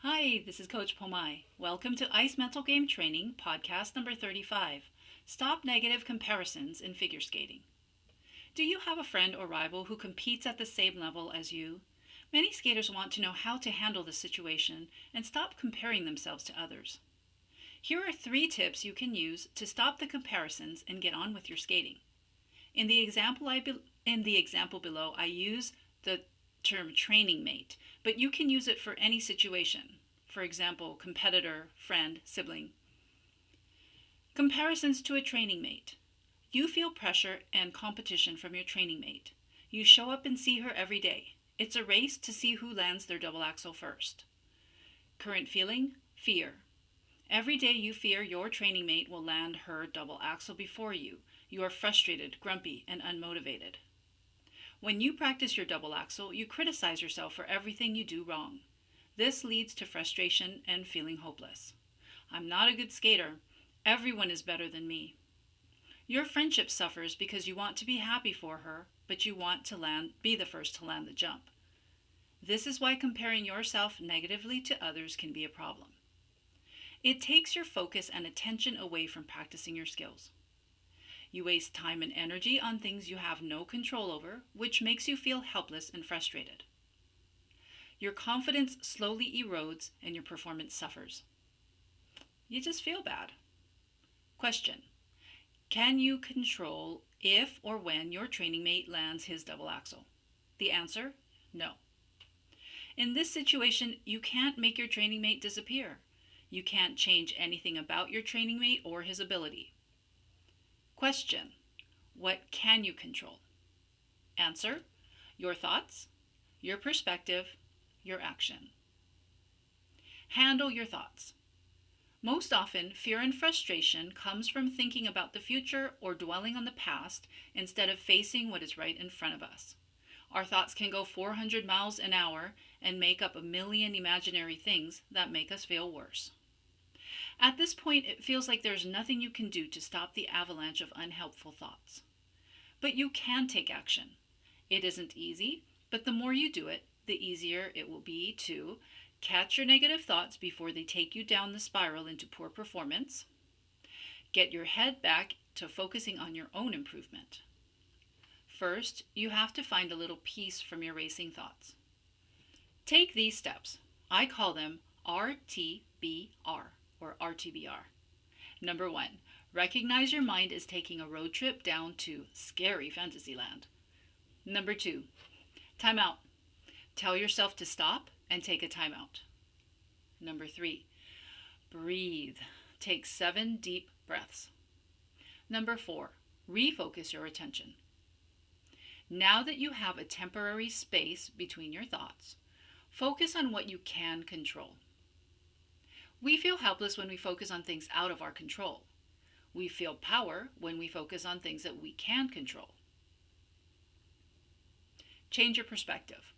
Hi, this is Coach Pomai. Welcome to ICE Mental Game Training, podcast number 35. Stop negative comparisons in figure skating. Do you have a friend or rival who competes at the same level as you? Many skaters want to know how to handle the situation and stop comparing themselves to others. Here are 3 tips you can use to stop the comparisons and get on with your skating. In the example below, I use the term training mate, but you can use it for any situation. For example, competitor, friend, sibling. Comparisons to a training mate. You feel pressure and competition from your training mate. You show up and see her every day. It's a race to see who lands their double axel first. Current feeling? Fear. Every day you fear your training mate will land her double axel before you. You are frustrated, grumpy, and unmotivated. When you practice your double axel, you criticize yourself for everything you do wrong. This leads to frustration and feeling hopeless. I'm not a good skater. Everyone is better than me. Your friendship suffers because you want to be happy for her, but you want to be the first to land the jump. This is why comparing yourself negatively to others can be a problem. It takes your focus and attention away from practicing your skills. You waste time and energy on things you have no control over, which makes you feel helpless and frustrated. Your confidence slowly erodes and your performance suffers. You just feel bad. Question: can you control if or when your training mate lands his double axel? The answer: no. In this situation, you can't make your training mate disappear. You can't change anything about your training mate or his ability. Question: what can you control? Answer: your thoughts, your perspective, your action. Handle your thoughts. Most often, fear and frustration comes from thinking about the future or dwelling on the past instead of facing what is right in front of us. Our thoughts can go 400 miles an hour and make up a million imaginary things that make us feel worse. At this point, it feels like there's nothing you can do to stop the avalanche of unhelpful thoughts. But you can take action. It isn't easy, but the more you do it, the easier it will be to catch your negative thoughts before they take you down the spiral into poor performance. Get your head back to focusing on your own improvement. First, you have to find a little peace from your racing thoughts. Take these steps. I call them RTBR. Or RTBR. Number 1, recognize your mind is taking a road trip down to scary Fantasyland. Number 2, time out. Tell yourself to stop and take a time out. Number 3, breathe. Take 7 deep breaths. Number 4, refocus your attention. Now that you have a temporary space between your thoughts, focus on what you can control. We feel helpless when we focus on things out of our control. We feel power when we focus on things that we can control. Change your perspective.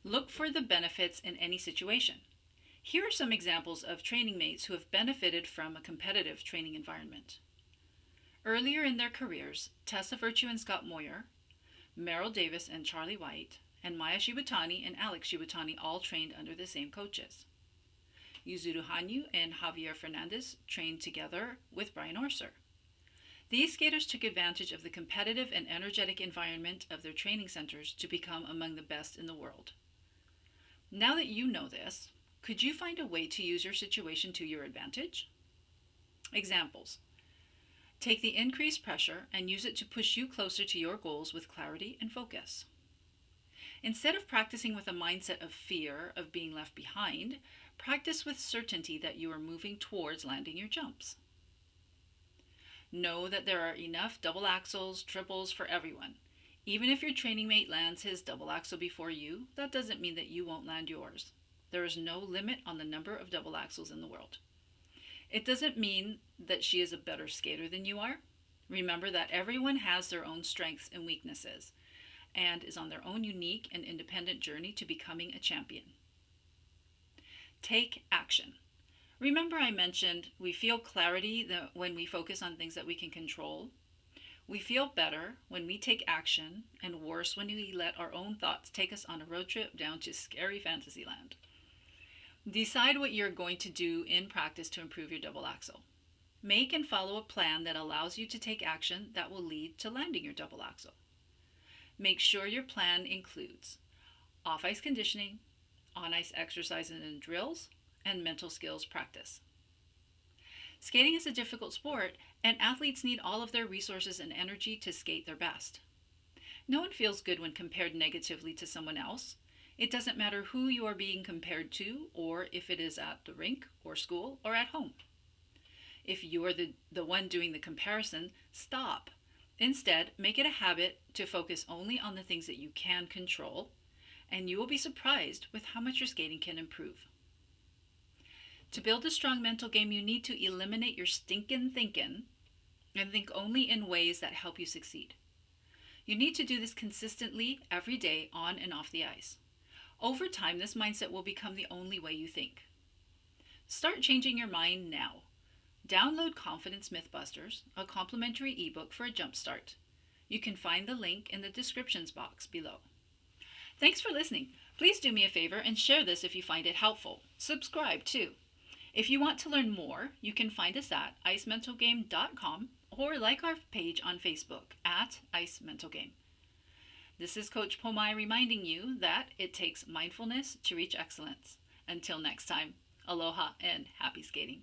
Look for the benefits in any situation. Here are some examples of training mates who have benefited from a competitive training environment. Earlier in their careers, Tessa Virtue and Scott Moyer, Merrill Davis and Charlie White, and Maya Shibutani and Alex Shibutani all trained under the same coaches. Yuzuru Hanyu and Javier Fernandez trained together with Brian Orser. These skaters took advantage of the competitive and energetic environment of their training centers to become among the best in the world. Now that you know this, could you find a way to use your situation to your advantage? Examples: take the increased pressure and use it to push you closer to your goals with clarity and focus. Instead of practicing with a mindset of fear of being left behind, practice with certainty that you are moving towards landing your jumps. Know that there are enough double axels, triples for everyone. Even if your training mate lands his double axel before you, that doesn't mean that you won't land yours. There is no limit on the number of double axels in the world. It doesn't mean that she is a better skater than you are. Remember that everyone has their own strengths and weaknesses and is on their own unique and independent journey to becoming a champion. Take action. Remember I mentioned we feel clarity when we focus on things that we can control. We feel better when we take action, and worse when we let our own thoughts take us on a road trip down to scary Fantasyland. Decide what you're going to do in practice to improve your double axel. Make and follow a plan that allows you to take action that will lead to landing your double axel. Make sure your plan includes off-ice conditioning, on-ice exercises and drills, and mental skills practice. Skating is a difficult sport, and athletes need all of their resources and energy to skate their best. No one feels good when compared negatively to someone else. It doesn't matter who you are being compared to, or if it is at the rink, or school, or at home. If you are the one doing the comparison, stop. Instead, make it a habit to focus only on the things that you can control, and you will be surprised with how much your skating can improve. To build a strong mental game, you need to eliminate your stinkin' thinkin' and think only in ways that help you succeed. You need to do this consistently every day on and off the ice. Over time, this mindset will become the only way you think. Start changing your mind now. Download Confidence Mythbusters, a complimentary ebook for a jumpstart. You can find the link in the descriptions box below. Thanks for listening. Please do me a favor and share this if you find it helpful. Subscribe too. If you want to learn more, you can find us at icementalgame.com or like our page on Facebook at icementalgame. This is Coach Pomai reminding you that it takes mindfulness to reach excellence. Until next time, aloha and happy skating.